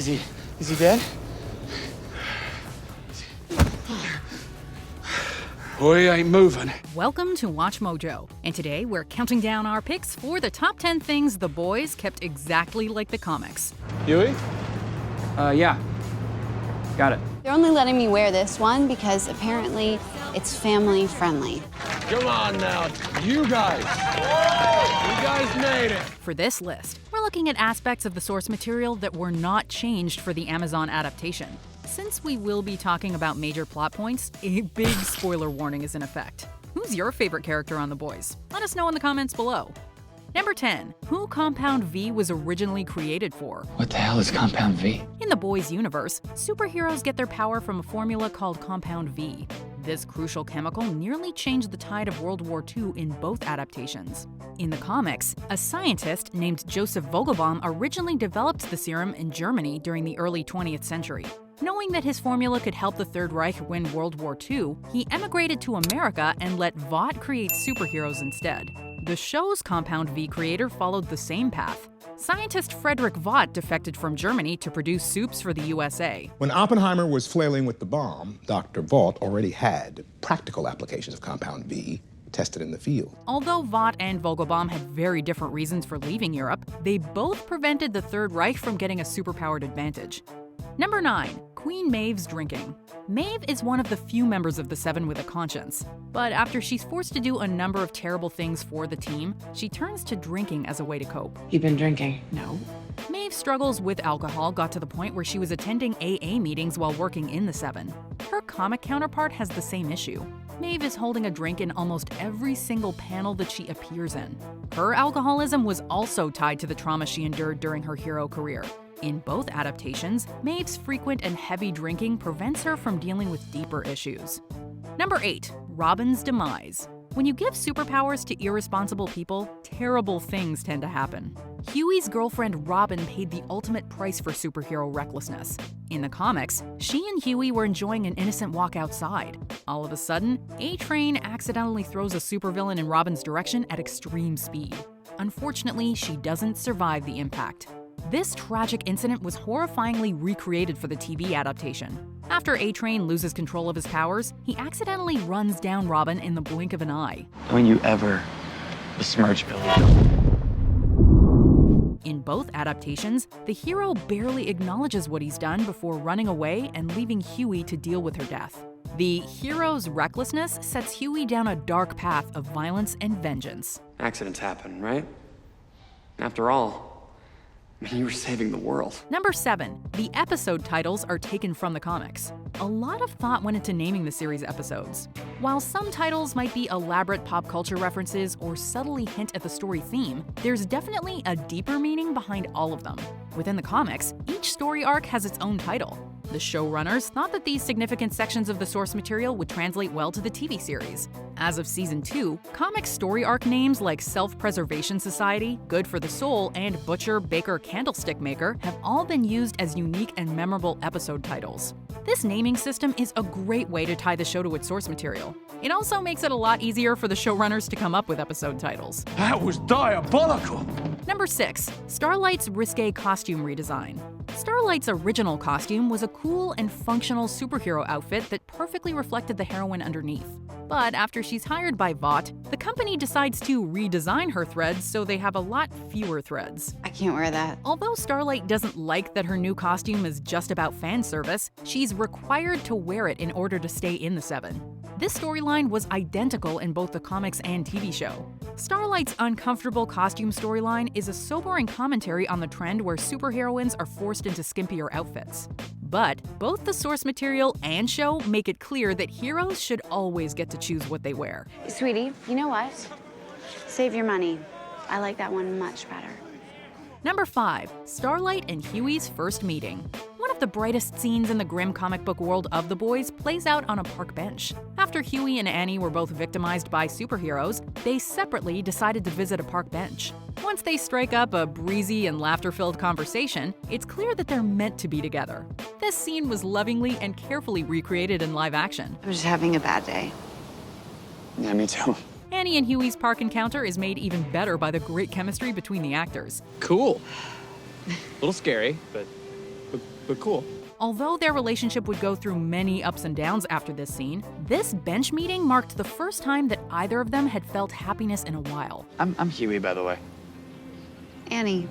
Is he dead? Huey ain't moving. Welcome to WatchMojo, and today we're counting down our picks for the top 10 things the boys kept exactly like the comics. Huey? Yeah. Got it. They're only letting me wear this one because apparently it's family friendly. Come on now, you guys. You guys made it. For this list, we're looking at aspects of the source material that were not changed for the Amazon adaptation. Since we will be talking about major plot points, a big spoiler warning is in effect. Who's your favorite character on The Boys? Let us know in the comments below. Number 10. Who Compound V was originally created for? What the hell is Compound V? In the Boys universe, superheroes get their power from a formula called Compound V. This crucial chemical nearly changed the tide of World War II in both adaptations. In the comics, a scientist named Joseph Vogelbaum originally developed the serum in Germany during the early 20th century. Knowing that his formula could help the Third Reich win World War II, he emigrated to America and let Vought create superheroes instead. The show's Compound V creator followed the same path. Scientist Frederick Vought defected from Germany to produce soups for the USA. When Oppenheimer was flailing with the bomb, Dr. Vought already had practical applications of Compound V tested in the field. Although Vought and Vogelbaum had very different reasons for leaving Europe, they both prevented the Third Reich from getting a superpowered advantage. Number 9. Queen Maeve's drinking. Maeve is one of the few members of the Seven with a conscience. But after she's forced to do a number of terrible things for the team, she turns to drinking as a way to cope. You've been drinking? No. Maeve's struggles with alcohol got to the point where she was attending AA meetings while working in the Seven. Her comic counterpart has the same issue. Maeve is holding a drink in almost every single panel that she appears in. Her alcoholism was also tied to the trauma she endured during her hero career. In both adaptations, Maeve's frequent and heavy drinking prevents her from dealing with deeper issues. Number 8. Robin's demise. When you give superpowers to irresponsible people, terrible things tend to happen. Huey's girlfriend Robin paid the ultimate price for superhero recklessness. In the comics, she and Huey were enjoying an innocent walk outside. All of a sudden, A-Train accidentally throws a supervillain in Robin's direction at extreme speed. Unfortunately, she doesn't survive the impact. This tragic incident was horrifyingly recreated for the TV adaptation. After A-Train loses control of his powers, he accidentally runs down Robin in the blink of an eye. Don't you ever besmirch Billy. In both adaptations, the hero barely acknowledges what he's done before running away and leaving Huey to deal with her death. The hero's recklessness sets Huey down a dark path of violence and vengeance. Accidents happen, right? After all, you were saving the world. Number 7. The episode titles are taken from the comics. A lot of thought went into naming the series episodes. While some titles might be elaborate pop culture references or subtly hint at the story theme, there's definitely a deeper meaning behind all of them. Within the comics, each story arc has its own title. The showrunners thought that these significant sections of the source material would translate well to the TV series. As of Season 2, comic story arc names like Self-Preservation Society, Good for the Soul, and Butcher, Baker, Candlestick Maker have all been used as unique and memorable episode titles. This naming system is a great way to tie the show to its source material. It also makes it a lot easier for the showrunners to come up with episode titles. That was diabolical. Number 6. Starlight's risque costume redesign. Starlight's original costume was a cool and functional superhero outfit that perfectly reflected the heroine underneath. But after she's hired by Vought, the company decides to redesign her threads so they have a lot fewer threads. I can't wear that. Although Starlight doesn't like that her new costume is just about fan service, she's required to wear it in order to stay in the Seven. This storyline was identical in both the comics and TV show. Starlight's uncomfortable costume storyline is a sobering commentary on the trend where superheroines are forced into skimpier outfits. But both the source material and show make it clear that heroes should always get to choose what they wear. Sweetie, you know what? Save your money. I like that one much better. Number 5. Starlight and Huey's first meeting. One of the brightest scenes in the grim comic book world of The Boys plays out on a park bench. After Huey and Annie were both victimized by superheroes, they separately decided to visit a park bench. Once they strike up a breezy and laughter-filled conversation, it's clear that they're meant to be together. This scene was lovingly and carefully recreated in live action. I'm just having a bad day. Yeah, me too. Annie and Huey's park encounter is made even better by the great chemistry between the actors. Cool. A little scary, but but cool. Although their relationship would go through many ups and downs after this scene, this bench meeting marked the first time that either of them had felt happiness in a while. I'm Huey, by the way. Annie.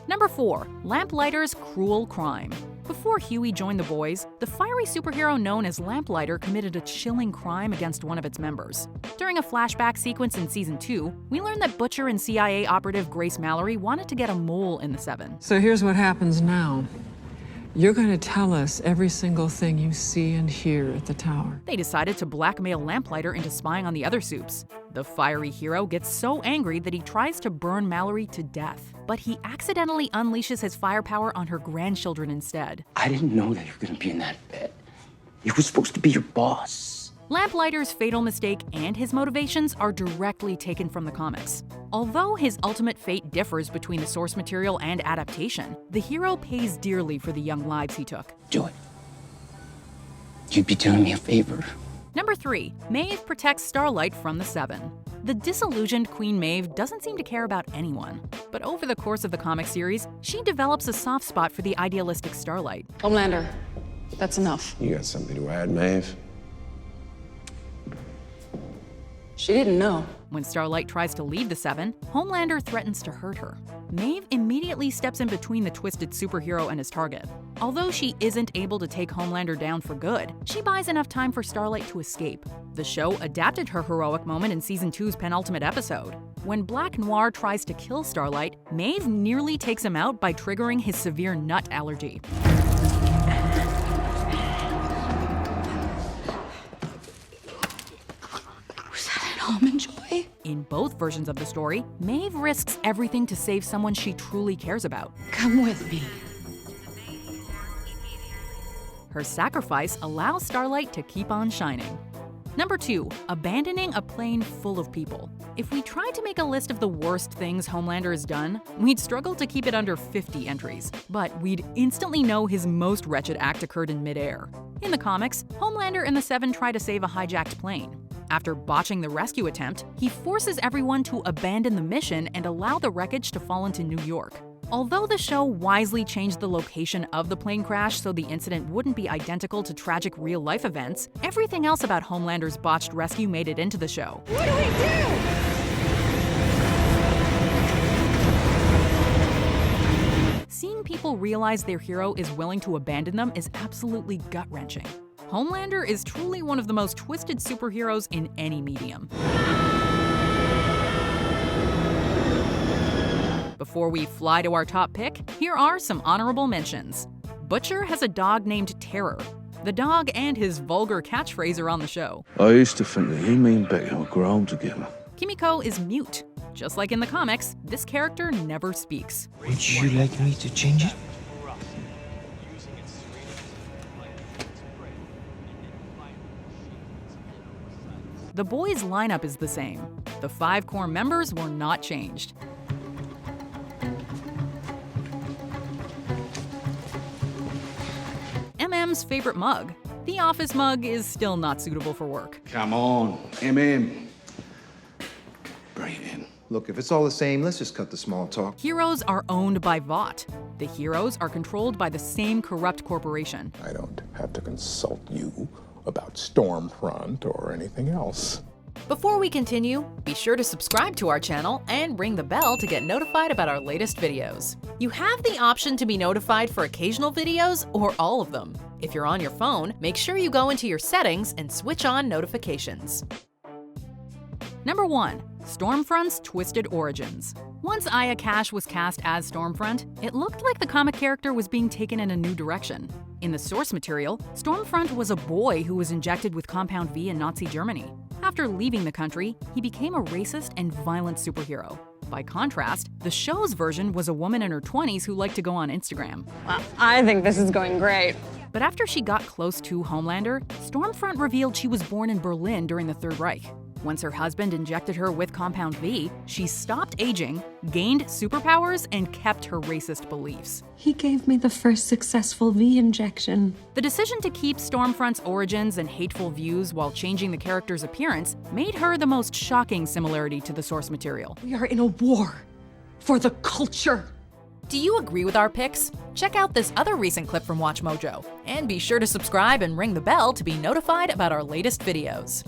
Number 4. Lamplighters' cruel crime. Before Huey joined the boys, the fiery superhero known as Lamplighter committed a chilling crime against one of its members. During a flashback sequence in Season 2, we learned that Butcher and CIA operative Grace Mallory wanted to get a mole in the Seven. So here's what happens now. You're going to tell us every single thing you see and hear at the tower. They decided to blackmail Lamplighter into spying on the other supes. The fiery hero gets so angry that he tries to burn Mallory to death, but he accidentally unleashes his firepower on her grandchildren instead. I didn't know that you were gonna be in that bed. He was supposed to be your boss. Lamplighter's fatal mistake and his motivations are directly taken from the comics. Although his ultimate fate differs between the source material and adaptation, the hero pays dearly for the young lives he took. Do it. You'd be doing me a favor. Number 3. Maeve protects Starlight from the Seven. The disillusioned Queen Maeve doesn't seem to care about anyone. But over the course of the comic series, she develops a soft spot for the idealistic Starlight. Homelander, that's enough. You got something to add, Maeve? She didn't know. When Starlight tries to leave the Seven, Homelander threatens to hurt her. Maeve immediately steps in between the twisted superhero and his target. Although she isn't able to take Homelander down for good, she buys enough time for Starlight to escape. The show adapted her heroic moment in Season 2's penultimate episode. When Black Noir tries to kill Starlight, Maeve nearly takes him out by triggering his severe nut allergy. Almond Joy? In both versions of the story, Maeve risks everything to save someone she truly cares about. Come with me. Her sacrifice allows Starlight to keep on shining. Number 2. Abandoning a plane full of people. If we tried to make a list of the worst things Homelander has done, we'd struggle to keep it under 50 entries. But we'd instantly know his most wretched act occurred in midair. In the comics, Homelander and the Seven try to save a hijacked plane. After botching the rescue attempt, he forces everyone to abandon the mission and allow the wreckage to fall into New York. Although the show wisely changed the location of the plane crash so the incident wouldn't be identical to tragic real-life events, everything else about Homelander's botched rescue made it into the show. What do we do? Seeing people realize their hero is willing to abandon them is absolutely gut-wrenching. Homelander is truly one of the most twisted superheroes in any medium. Before we fly to our top pick, here are some honorable mentions. Butcher has a dog named Terror. The dog and his vulgar catchphrase are on the show. I used to think that you mean Becca would grow old together. Kimiko is mute. Just like in the comics, this character never speaks. Would you like me to change it? The boys' lineup is the same. The 5 core members were not changed. MM's favorite mug. The office mug is still not suitable for work. Come on, MM. Bring it in. Look, if it's all the same, let's just cut the small talk. Heroes are owned by Vought. The heroes are controlled by the same corrupt corporation. I don't have to consult you about Stormfront or anything else. Before we continue, be sure to subscribe to our channel and ring the bell to get notified about our latest videos. You have the option to be notified for occasional videos or all of them. If you're on your phone, make sure you go into your settings and switch on notifications. Number 1. Stormfront's Twisted Origins. Once Aya Cash was cast as Stormfront, it looked like the comic character was being taken in a new direction. In the source material, Stormfront was a boy who was injected with Compound V in Nazi Germany. After leaving the country, he became a racist and violent superhero. By contrast, the show's version was a woman in her 20s who liked to go on Instagram. Well, I think this is going great. But after she got close to Homelander, Stormfront revealed she was born in Berlin during the Third Reich. Once her husband injected her with Compound V, she stopped aging, gained superpowers, and kept her racist beliefs. He gave me the first successful V injection. The decision to keep Stormfront's origins and hateful views while changing the character's appearance made her the most shocking similarity to the source material. We are in a war for the culture. Do you agree with our picks? Check out this other recent clip from WatchMojo, and be sure to subscribe and ring the bell to be notified about our latest videos.